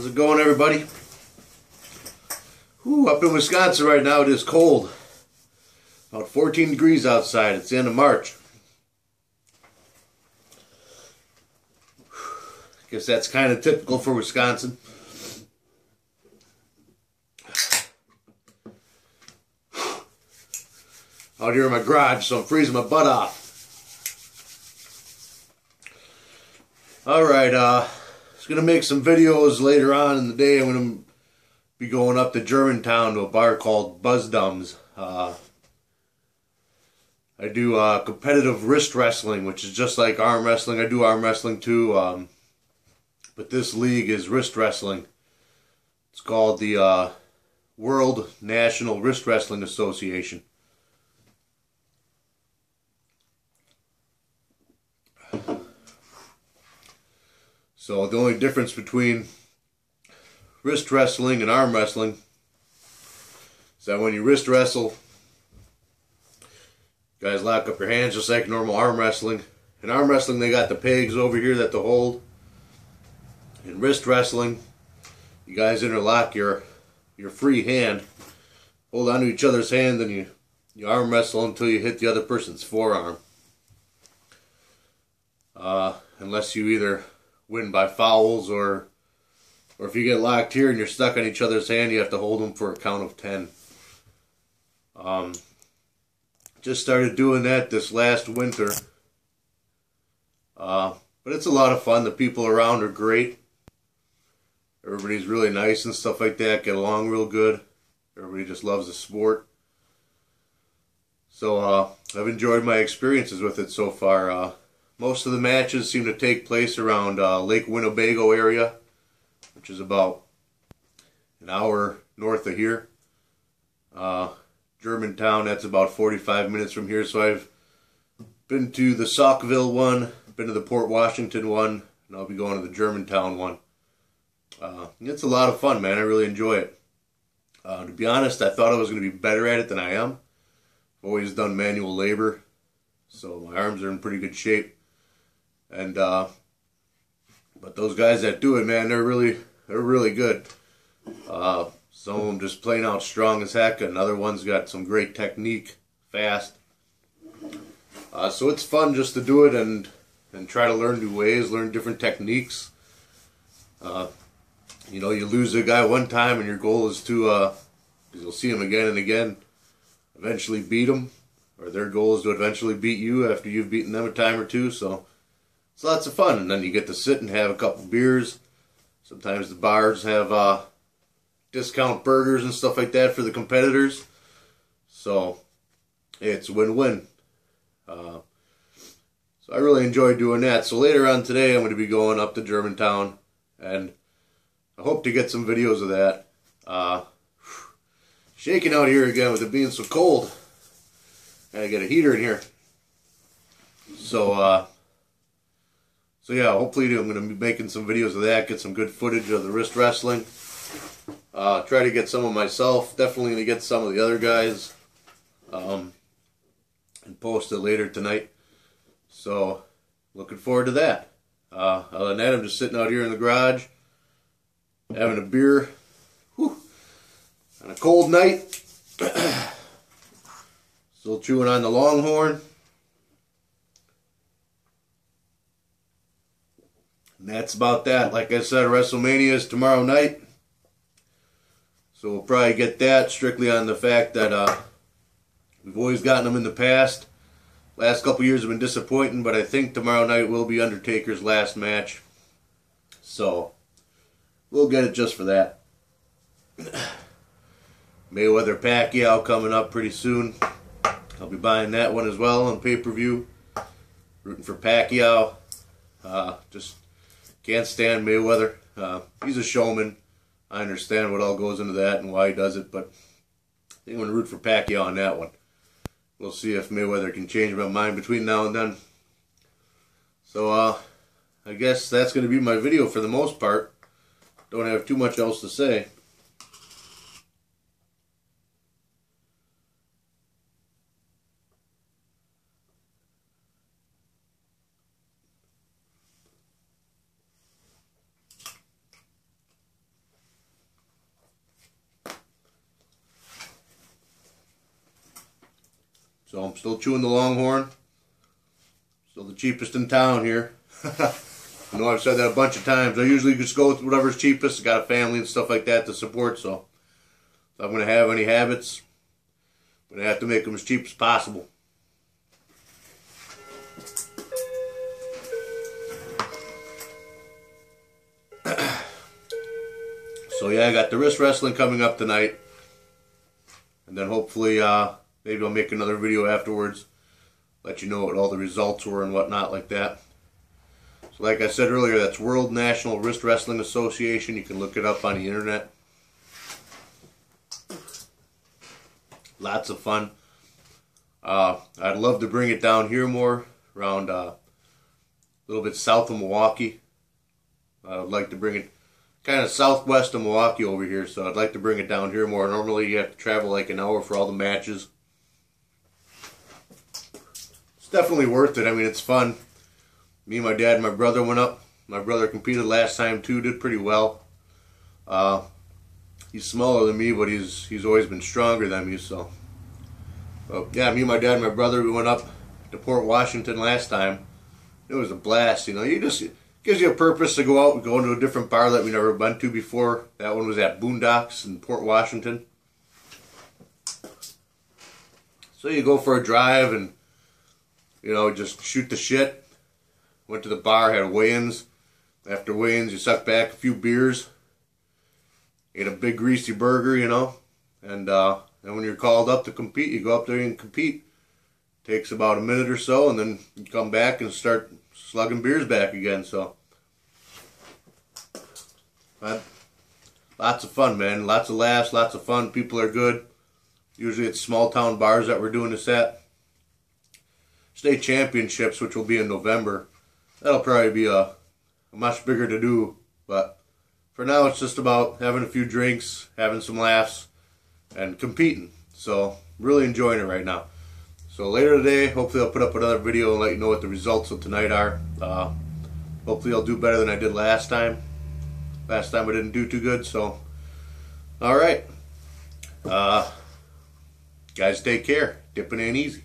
How's it going, everybody? Whew, up in Wisconsin right now it is cold. About 14 degrees outside. It's the end of March. Guess that's kind of typical for Wisconsin. Out here in my garage, so I'm freezing my butt off. Alright, I was going to make some videos later on in the day. I'm going to be going up to Germantown to a bar called Buzz Dumbs. I do competitive wrist wrestling, which is just like arm wrestling. I do arm wrestling too, but this league is wrist wrestling. It's called the World National Wrist Wrestling Association. So the only difference between wrist wrestling and arm wrestling is that when you wrist wrestle, you guys lock up your hands just like normal arm wrestling. In arm wrestling, they got the pegs over here that they hold. In wrist wrestling, you guys interlock your free hand, hold onto each other's hand, and you arm wrestle until you hit the other person's forearm. Unless you either win by fouls or if you get locked here and you're stuck on each other's hand, you have to hold them for a count of 10. Just started doing that this last winter. But it's a lot of fun. The people around are great. Everybody's really nice and stuff like that. Get along real good. Everybody just loves the sport. So I've enjoyed my experiences with it so far. Most of the matches seem to take place around Lake Winnebago area, which is about an hour north of here. Germantown, that's about 45 minutes from here. So I've been to the Saukville one, been to the Port Washington one, and I'll be going to the Germantown one. It's a lot of fun, man. I really enjoy it. To be honest, I thought I was going to be better at it than I am. I've always done manual labor, so my arms are in pretty good shape. And but those guys that do it, man, they're really good. Some of them just plain out strong as heck, and other ones got some great technique, fast. So it's fun just to do it and try to learn new ways, learn different techniques. You know, you lose a guy one time, and your goal is to, because you'll see him again and again, eventually beat him, or their goal is to eventually beat you after you've beaten them a time or two. So it's lots of fun, and then you get to sit and have a couple beers. Sometimes the bars have discount burgers and stuff like that for the competitors. So it's win-win. So I really enjoy doing that. So later on today, I'm going to be going up to Germantown, and I hope to get some videos of that. Shaking out here again with it being so cold. Gotta get a heater in here. So yeah, hopefully I'm going to be making some videos of that, get some good footage of the wrist wrestling. Try to get some of myself, definitely going to get some of the other guys, and post it later tonight. So, looking forward to that. Other than that, I'm just sitting out here in the garage, having a beer, on a cold night. Still chewing on the Longhorn. And that's about that. Like I said, WrestleMania is tomorrow night. So we'll probably get that strictly on the fact that we've always gotten them in the past. Last couple years have been disappointing, but I think tomorrow night will be Undertaker's last match. So we'll get it just for that. Mayweather Pacquiao coming up pretty soon. I'll be buying that one as well on pay-per-view. Rooting for Pacquiao. Just can't stand Mayweather. He's a showman. I understand what all goes into that and why he does it, but I think I'm going to root for Pacquiao on that one. We'll see if Mayweather can change my mind between now and then. So, I guess that's going to be my video for the most part. Don't have too much else to say. So I'm still chewing the Longhorn. Still the cheapest in town here. I know I've said that a bunch of times. I usually just go with whatever's cheapest. I got a family and stuff like that to support, so if I'm going to have any habits, I'm going to have to make them as cheap as possible. So yeah, I got the wrist wrestling coming up tonight. And then hopefully, maybe I'll make another video afterwards. Let you know what all the results were and whatnot like that. So like I said earlier, that's World National Wrist Wrestling Association. You can look it up on the internet. Lots of fun. I'd love to bring it down here more, around a little bit south of Milwaukee. I would like to bring it kind of southwest of Milwaukee over here, so I'd like to bring it down here more. Normally you have to travel like an hour for all the matches. It's definitely worth it. I mean, it's fun. Me, my dad, and my brother went up. My brother competed last time too, did pretty well. He's smaller than me, but he's always been stronger than me, so. Yeah, me, my dad, and my brother, we went up to Port Washington last time. It was a blast, you know. It gives you a purpose to go out and go into a different bar that we never been to before. That one was at Boondocks in Port Washington. So you go for a drive and, you know, just shoot the shit. Went to the bar, had weigh-ins. After weigh-ins, you suck back a few beers. Ate a big greasy burger, you know. And when you're called up to compete, you go up there and compete. Takes about a minute or so, and then you come back and start slugging beers back again. So, lots of fun, man. Lots of laughs, lots of fun. People are good. Usually it's small town bars that we're doing this at. State championships, which will be in November. That'll probably be a much bigger to do, but for now it's just about having a few drinks, having some laughs, and competing. So, really enjoying it right now. So later today, hopefully I'll put up another video and let you know what the results of tonight are. Hopefully I'll do better than I did last time. Last time I didn't do too good, so. Alright. Guys, take care. Dipping ain't easy.